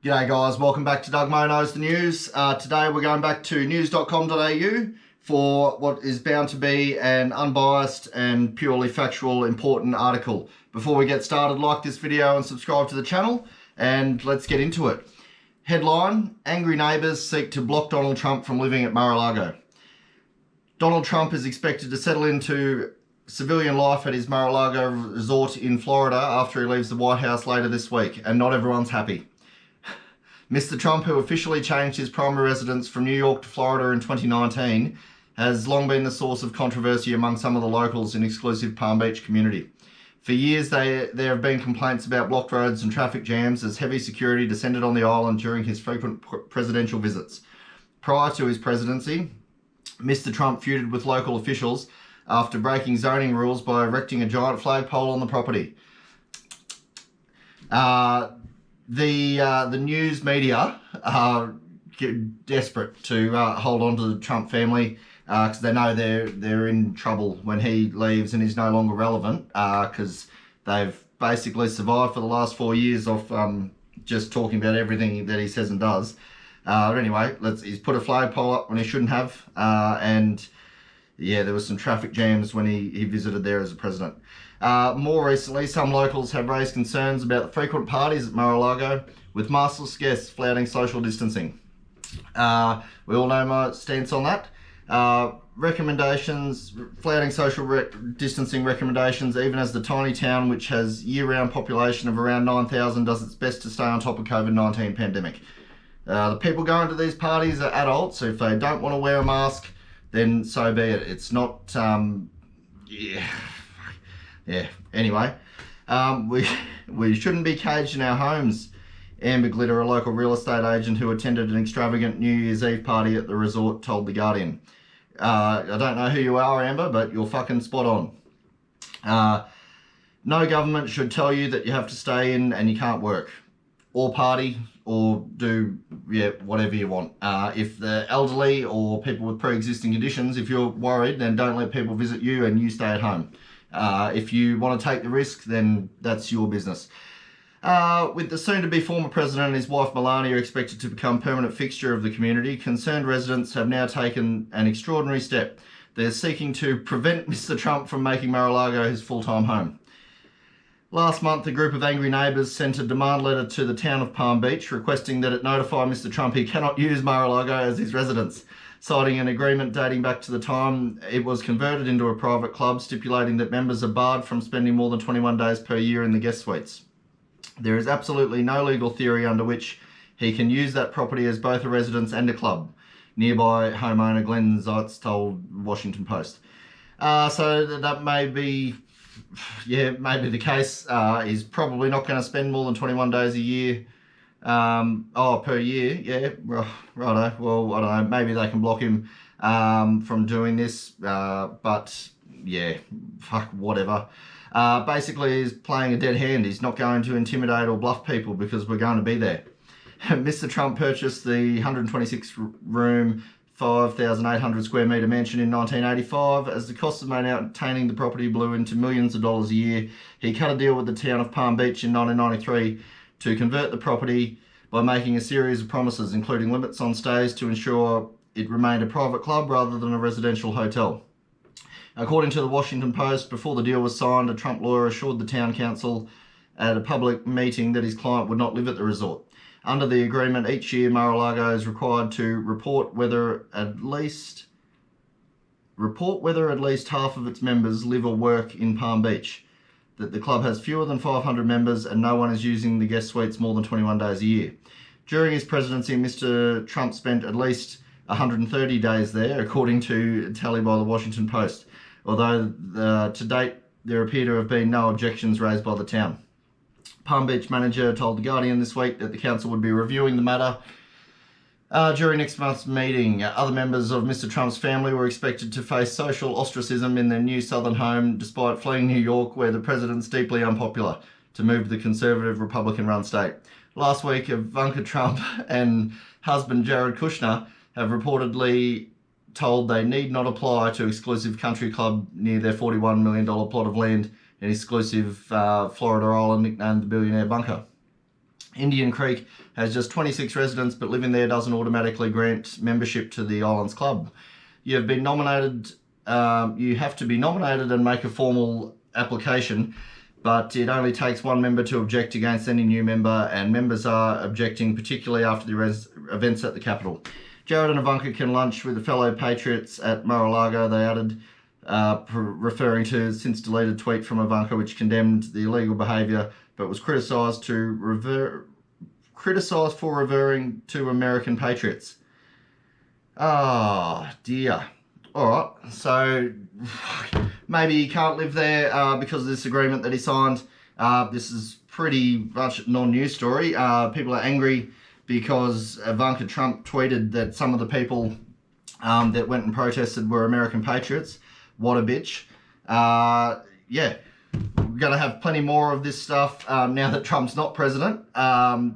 G'day guys, welcome back to Doug Mo Knows the News. Today we're going back to news.com.au for what is bound to be an unbiased and purely factual important article. Before we get started, like this video and subscribe to the channel, and let's get into it. Headline: Angry neighbours seek to block Donald Trump from living at Mar-a-Lago. Donald Trump is expected to settle into civilian life at his Mar-a-Lago resort in Florida after he leaves the White House later this week, and not everyone's happy. Mr. Trump, who officially changed his primary residence from New York to Florida in 2019, has long been the source of controversy among some of the locals in exclusive Palm Beach community. For years, there have been complaints about blocked roads and traffic jams as heavy security descended on the island during his frequent presidential visits. Prior to his presidency, Mr. Trump feuded with local officials after breaking zoning rules by erecting a giant flagpole on the property. The news media get desperate to hold on to the Trump family because they know they're in trouble when he leaves and is no longer relevant because they've basically survived for the last 4 years of just talking about everything that he says and does. But anyway, he's put a flagpole up when he shouldn't have, and yeah, there was some traffic jams when he visited there as a president. More recently, some locals have raised concerns about the frequent parties at Mar-a-Lago with maskless guests flouting social distancing. We all know my stance on that. Flouting social distancing recommendations, even as the tiny town, which has year-round population of around 9,000, does its best to stay on top of COVID-19 pandemic. The people going to these parties are adults, so if they don't want to wear a mask, then so be it. It's not, anyway, we shouldn't be caged in our homes. Amber Glitter, a local real estate agent who attended an extravagant New Year's Eve party at the resort, told The Guardian. I don't know who you are, Amber, but you're fucking spot on. No government should tell you that you have to stay in and you can't work or party or do whatever you want. If they're elderly or people with pre-existing conditions, if you're worried, then don't let people visit you and you stay at home. If you want to take the risk, then that's your business. With the soon-to-be former president and his wife Melania expected to become permanent fixture of the community, concerned residents have now taken an extraordinary step. They're seeking to prevent Mr. Trump from making Mar-a-Lago his full-time home. Last month, a group of angry neighbours sent a demand letter to the town of Palm Beach requesting that it notify Mr. Trump he cannot use Mar-a-Lago as his residence, citing an agreement dating back to the time it was converted into a private club, stipulating that members are barred from spending more than 21 days per year in the guest suites. There is absolutely no legal theory under which he can use that property as both a residence and a club, nearby homeowner Glenn Zeitz told Washington Post. So that may be the case. He's probably not going to spend more than 21 days a year. Per year, righto. Well, I don't know, maybe they can block him from doing this, but yeah, fuck, whatever. Basically, he's playing a dead hand. He's not going to intimidate or bluff people because we're going to be there. Mr. Trump purchased the 126-room, 5,800 square metre mansion in 1985. As the cost of maintaining the property blew into millions of dollars a year, he cut a deal with the town of Palm Beach in 1993 to convert the property by making a series of promises, including limits on stays to ensure it remained a private club rather than a residential hotel. According to the Washington Post, before the deal was signed, a Trump lawyer assured the town council at a public meeting that his client would not live at the resort. Under the agreement, each year Mar-a-Lago is required to report whether at least half of its members live or work in Palm Beach, that the club has fewer than 500 members and no one is using the guest suites more than 21 days a year. During his presidency, Mr. Trump spent at least 130 days there, according to a tally by the Washington Post, although to date there appear to have been no objections raised by the town. Palm Beach manager told The Guardian this week that the council would be reviewing the matter during next month's meeting. Other members of Mr. Trump's family were expected to face social ostracism in their new southern home, despite fleeing New York, where the president's deeply unpopular, to move to the conservative Republican-run state. Last week, Ivanka Trump and husband Jared Kushner have reportedly told they need not apply to exclusive country club near their $41 million plot of land in exclusive Florida island nicknamed the Billionaire Bunker. Indian Creek has just 26 residents, but living there doesn't automatically grant membership to the Islands Club. You have been nominated, you have to be nominated and make a formal application, but it only takes one member to object against any new member, and members are objecting particularly after the events at the Capitol. Jared and Ivanka can lunch with the fellow patriots at Mar-a-Lago, they added, referring to a since deleted tweet from Ivanka which condemned the illegal behaviour but was criticised for revering to American patriots. Oh dear. Alright, so maybe he can't live there because of this agreement that he signed. This is pretty much a non-news story. People are angry because Ivanka Trump tweeted that some of the people that went and protested were American patriots. What a bitch. Yeah, we're going to have plenty more of this stuff now that Trump's not president.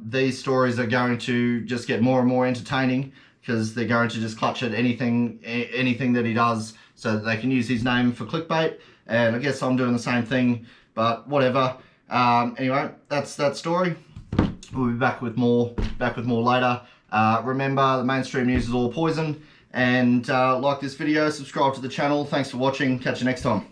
These stories are going to just get more and more entertaining because they're going to just clutch at anything that he does so that they can use his name for clickbait. And I guess I'm doing the same thing, but whatever. Anyway, that's that story. We'll be back with more later. Remember, the mainstream news is all poison. And like this video, subscribe to the channel. Thanks for watching. Catch you next time.